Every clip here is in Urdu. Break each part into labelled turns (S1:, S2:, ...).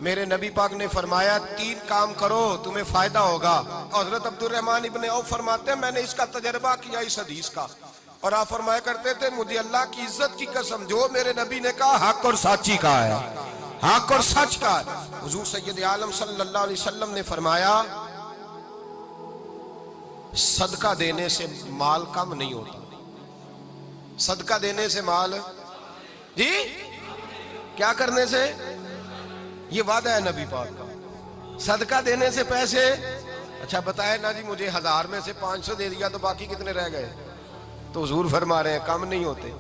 S1: میرے نبی پاک نے فرمایا 3 کام کرو تمہیں فائدہ ہوگا. حضرت عبدالرحمن ابن عوف فرماتے ہیں میں نے اس کا تجربہ کیا اس حدیث کا, اور آپ فرمایا کرتے تھے مجھے اللہ کی عزت کی قسم جو میرے نبی نے کہا حق اور سچی کہا ہے, حق اور سچ کا ہے. حضور سید عالم صلی اللہ علیہ وسلم نے فرمایا صدقہ دینے سے مال کم نہیں ہوتا. صدقہ دینے سے مال جی کیا کرنے سے, یہ وعدہ ہے نبی پاک کا. صدقہ دینے سے پیسے, اچھا بتائے نا جی مجھے 1000 میں سے 500 دے دیا تو باقی کتنے رہ گئے؟ تو حضور فرما رہے ہیں کم نہیں ہوتے.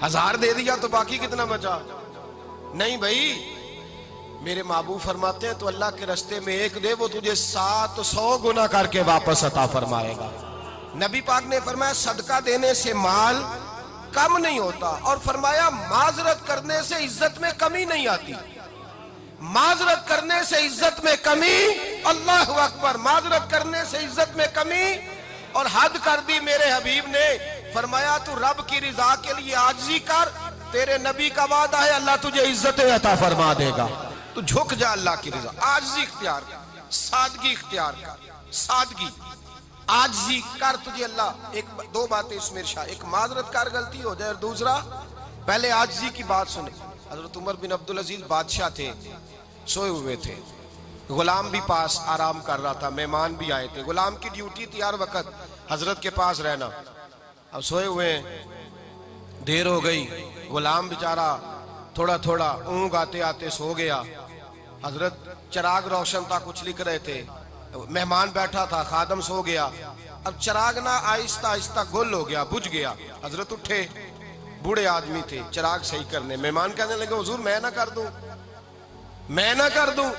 S1: 1000 دے دیا تو باقی کتنا بچا؟ نہیں بھائی, میرے محبوب فرماتے ہیں تو اللہ کے رستے میں 1 دے وہ تجھے 700 گنا کر کے واپس عطا فرمائے گا. نبی پاک نے فرمایا صدقہ دینے سے مال کم نہیں ہوتا, اور فرمایا معذرت کرنے سے عزت میں کمی نہیں آتی. معذرت کرنے سے عزت میں کمی, اللہ اکبر, معذرت کرنے سے عزت میں کمی. اور حد کر دی میرے حبیب نے, فرمایا تو رب کی رضا کے لیے عاجزی کر, تیرے نبی کا وعدہ ہے اللہ تجھے عزت عطا فرما دے گا. تو جھک جا اللہ کی رضا, عاجزی اختیار کر, سادگی اختیار کر, سادگی عاجزی کر, تجھے اللہ 2 باتیں اس میں ارشاد, ایک معذرت کر غلطی ہو جائے, اور دوسرا پہلے عاجزی کی بات سنیں. حضرت عمر بن عبدالعزیز بادشاہ تھے, سوئے ہوئے تھے, غلام بھی پاس آرام کر رہا تھا, مہمان بھی آئے تھے. غلام کی ڈیوٹی تھی ہر وقت حضرت کے پاس رہنا. اب سوئے ہوئے ہیں, دیر ہو گئی, غلام بیچارہ تھوڑا تھوڑا اونگ آتے آتے سو گیا. حضرت چراغ روشن تھا, کچھ لکھ رہے تھے, مہمان بیٹھا تھا, خادم سو گیا. اب چراغ نہ آہستہ آہستہ گل ہو گیا, بجھ گیا. حضرت اٹھے, بوڑھے آدمی تھے, چراغ صحیح کرنے. مہمان کہنے لگے حضور میں نہ کر دوں, میں نہ کر دوں.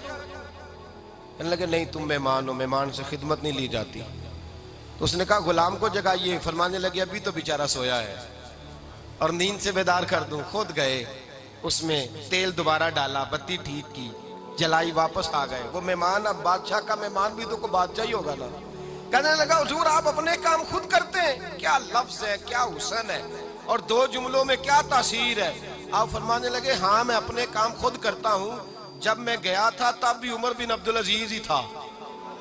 S1: کہنے لگے نہیں تم مہمان ہو, مہمان سے خدمت نہیں لی جاتی. تو اس نے کہا غلام کو جگائیے. فرمانے لگے ابھی تو بیچارہ سویا ہے اور نیند سے بیدار کر دوں. خود گئے, اس میں تیل دوبارہ ڈالا, بتی ٹھیک کی, جلائی, واپس آ گئے. وہ مہمان, اب بادشاہ کا مہمان بھی تو کوئی بادشاہ ہی ہوگا نا. کہنے لگا حضور آپ اپنے کام خود کرتے ہیں, کیا لفظ ہے, کیا حسن ہے, اور 2 جملوں میں کیا تاثیر ہے. آپ فرمانے لگے ہاں میں اپنے کام خود کرتا ہوں. جب میں گیا تھا تب بھی عمر بن عبدالعزیز ہی تھا,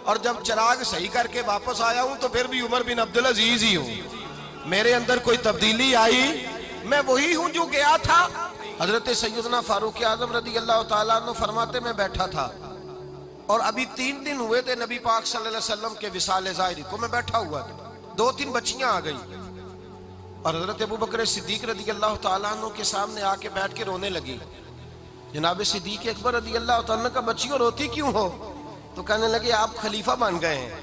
S1: اور جب چراغ صحیح کر کے واپس آیا ہوں تو پھر بھی عمر بن عبدالعزیز ہی ہوں. میرے اندر کوئی تبدیلی آئی, میں وہی ہوں جو گیا تھا. حضرت سیدنا فاروق اعظم رضی اللہ تعالیٰ عنہ فرماتے میں بیٹھا تھا, اور ابھی 3 دن ہوئے تھے نبی پاک صلی اللہ علیہ وسلم کے وصال ظاہری کو. میں بیٹھا ہوا تھا, 2-3 بچیاں آ گئی, اور حضرت ابو بکر صدیق رضی اللہ تعالیٰ عنہ کے سامنے آ کے بیٹھ کے رونے لگی. جناب صدیق اکبر رضی اللہ تعالیٰ عنہ کا بچیوں روتی کیوں ہو؟ تو کہنے لگے آپ خلیفہ بن گئے ہیں.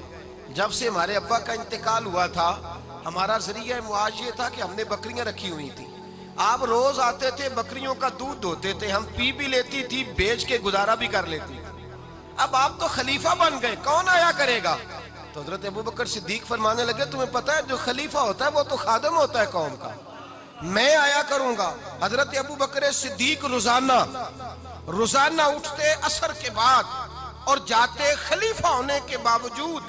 S1: جب سے ہمارے ابا کا انتقال ہوا تھا ہمارا ذریعہ معاش یہ تھا کہ ہم نے بکریاں رکھی ہوئی تھی. آپ روز آتے تھے, بکریوں کا دودھ دھوتے تھے, ہم پی بھی لیتی تھی, بیچ کے گزارا بھی کر لیتی. اب آپ تو خلیفہ بن گئے, کون آیا کرے گا؟ تو حضرت ابو بکر صدیق فرمانے لگے تمہیں پتہ ہے جو خلیفہ ہوتا ہے وہ تو خادم ہوتا ہے قوم کا, میں آیا کروں گا. حضرت ابو بکر صدیق روزانہ اٹھتے عصر کے بعد اور جاتے, خلیفہ ہونے کے باوجود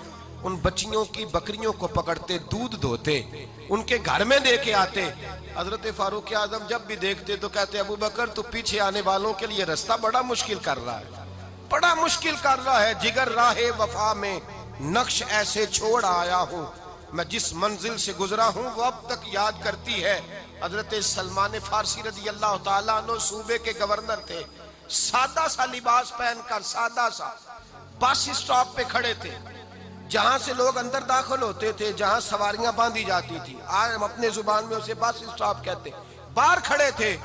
S1: ان بچیوں کی بکریوں کو پکڑتے, دودھ دھوتے, ان کے گھر میں دے کے آتے. حضرت فاروق اعظم جب بھی دیکھتے تو کہتے ابو بکر تو پیچھے آنے والوں کے لیے رستہ بڑا مشکل کر رہا ہے, بڑا مشکل کر رہا ہے. جگر راہ وفا میں نقش ایسے چھوڑ آیا ہوں, میں جس منزل سے گزرا ہوں وہ اب تک یاد کرتی ہے. حضرت سلمان فارسی رضی اللہ تعالیٰ عنہ صوبے کے گورنر تھے, سادہ سا لباس پہن کر, سادہ سا, بس اسٹاپ پہ کھڑے تھے, جہاں سے لوگ اندر داخل ہوتے تھے, جہاں سواریاں باندھی جاتی تھی, آج ہم اپنے زبان میں اسے بس اسٹاپ کہتے. باہر کھڑے تھے,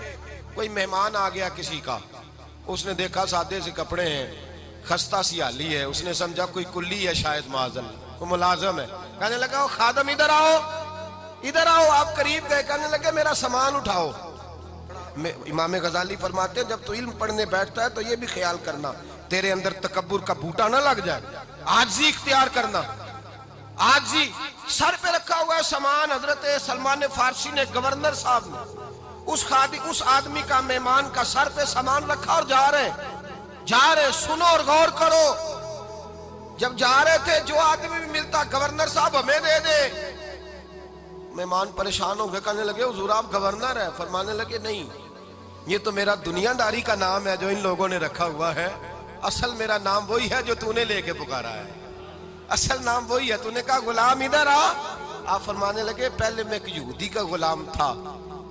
S1: کوئی مہمان آ گیا کسی کا, اس نے دیکھا سادے سے کپڑے ہیں, خستہ سی حالی ہے, اس نے سمجھا کوئی کلی ہے شاید, معاذ اللہ کوئی ملازم ہے. کہنے لگا خادم ادھر آؤ, ادھر آؤ. آپ قریب گئے, کہنے لگے میرا سامان اٹھاؤ. امام غزالی فرماتے ہیں جب تو علم پڑھنے بیٹھتا ہے تو یہ بھی خیال کرنا تیرے اندر تکبر کا بوٹا نہ لگ جائے, عاجزی اختیار کرنا. عاجزی, سر پہ رکھا ہوا ہے سامان. حضرت سلمان فارسی نے, گورنر صاحب نے, اس آدمی کا, مہمان کا سر پہ سامان رکھا اور جا رہے. سنو اور غور کرو. جب جا رہے تھے جو آدمی بھی ملتا گورنر صاحب ہمیں دے دے. مہمان پریشان ہو گئے, کہنے لگے حضور آپ گورنر ہیں؟ فرمانے لگے نہیں, یہ تو میرا دنیا داری کا نام ہے جو ان لوگوں نے رکھا ہوا ہے، اصل میرا نام وہی ہے جو تو نے لے کے پکارا ہے، اصل نام وہی ہے۔ تو نے کہا غلام ادھر آ، آپ فرمانے لگے پہلے میں ایک یہودی کا غلام تھا،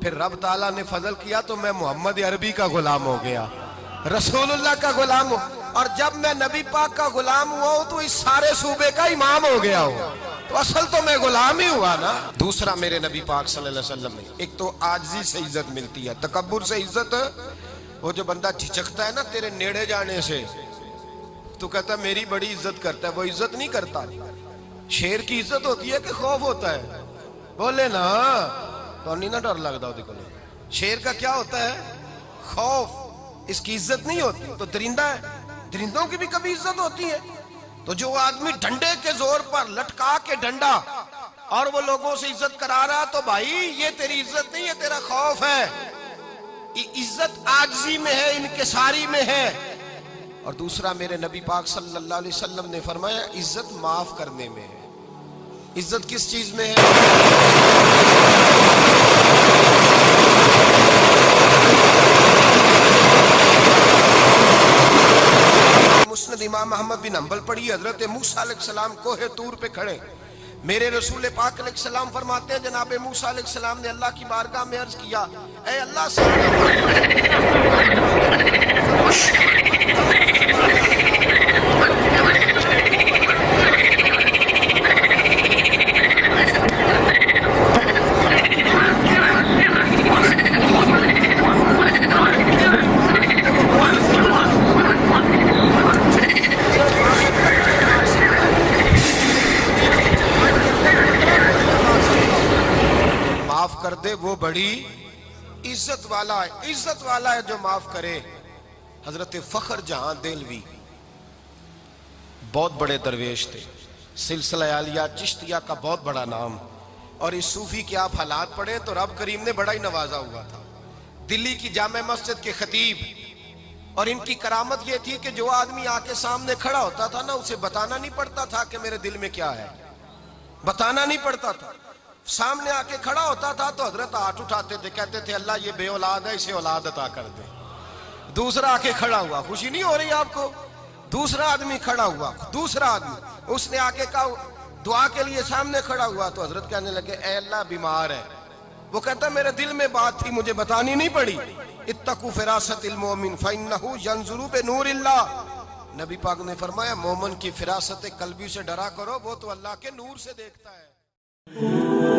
S1: پھر رب تعالیٰ نے فضل کیا تو میں محمد عربی کا غلام ہو گیا، رسول اللہ کا غلام ہو، اور جب میں نبی پاک کا غلام ہوا ہوں تو اس سارے صوبے کا امام ہو گیا ہوں، تو اصل تو میں غلام ہی ہوا نا۔ دوسرا میرے نبی پاک صلی اللہ علیہ وسلم نے ایک تو عاجزی سے عزت ملتی ہے، تکبر سے عزت، وہ جو بندہ جھجکتا ہے نا تیرے نیڑے جانے سے، تو کہتا ہے میری بڑی عزت کرتا ہے، وہ عزت نہیں کرتا۔ شیر کی عزت ہوتی ہے کہ خوف ہوتا ہے؟ بولے نا تو نہیں نہ ڈر لگتا ہوتی کو۔ شیر کا کیا ہوتا ہے؟ خوف، اس کی عزت نہیں ہوتی۔ تو درندہ ہے، درندوں کی بھی کبھی عزت ہوتی ہے؟ تو جو آدمی ڈنڈے کے زور پر لٹکا کے ڈنڈا اور وہ لوگوں سے عزت کرا رہا، تو بھائی یہ تیری عزت نہیں ہے، تیرا خوف ہے۔ عزت عاجزی میں ہے، انکساری میں ہے۔ اور دوسرا میرے نبی پاک صلی اللہ علیہ وسلم نے فرمایا عزت معاف کرنے میں ہے۔ عزت کس چیز میں ہے؟ مسند امام احمد بن حنبل پڑھی، حضرت موسیٰ علیہ السلام کوہ طور پہ کھڑے، میرے رسول پاک علیہ السلام فرماتے ہیں جناب موسیٰ علیہ السلام نے اللہ کی بارگاہ میں عرض کیا، اے اللہ معاف کر دے، وہ بڑی عزت والا ہے، عزت والا ہے جو معاف کرے۔ حضرت فخر جہاں دہلوی بہت بڑے درویش تھے، سلسلہ عالیہ چشتیہ کا بہت بڑا نام، اور اس صوفی کے آپ حالات پڑھیں تو رب کریم نے بڑا ہی نوازا ہوا تھا۔ دلی کی جامع مسجد کے خطیب، اور ان کی کرامت یہ تھی کہ جو آدمی آ کے سامنے کھڑا ہوتا تھا نا اسے بتانا نہیں پڑتا تھا کہ میرے دل میں کیا ہے، بتانا نہیں پڑتا تھا۔ سامنے آ کے کھڑا ہوتا تھا تو حضرت ہاتھ اٹھاتے تھے، کہتے تھے اللہ یہ بے اولاد ہے، اسے اولاد عطا کر دے۔ دوسرا آ کے کھڑا ہوا، خوشی نہیں ہو رہی آپ کو؟ دوسرا آدمی کھڑا ہوا، دوسرا آدمی، اس نے آ کے کہا دعا کے لیے سامنے کھڑا ہوا تو حضرت کہنے لگے اے اللہ بیمار ہے، وہ کہتا میرے دل میں بات تھی مجھے بتانی نہیں پڑی، اتقوا فراست المومن فإنہ ینظر بنور اللہ۔ نبی پاک نے فرمایا مومن کی فراست قلبی سے ڈرا کرو، وہ تو اللہ کے نور سے دیکھتا ہے۔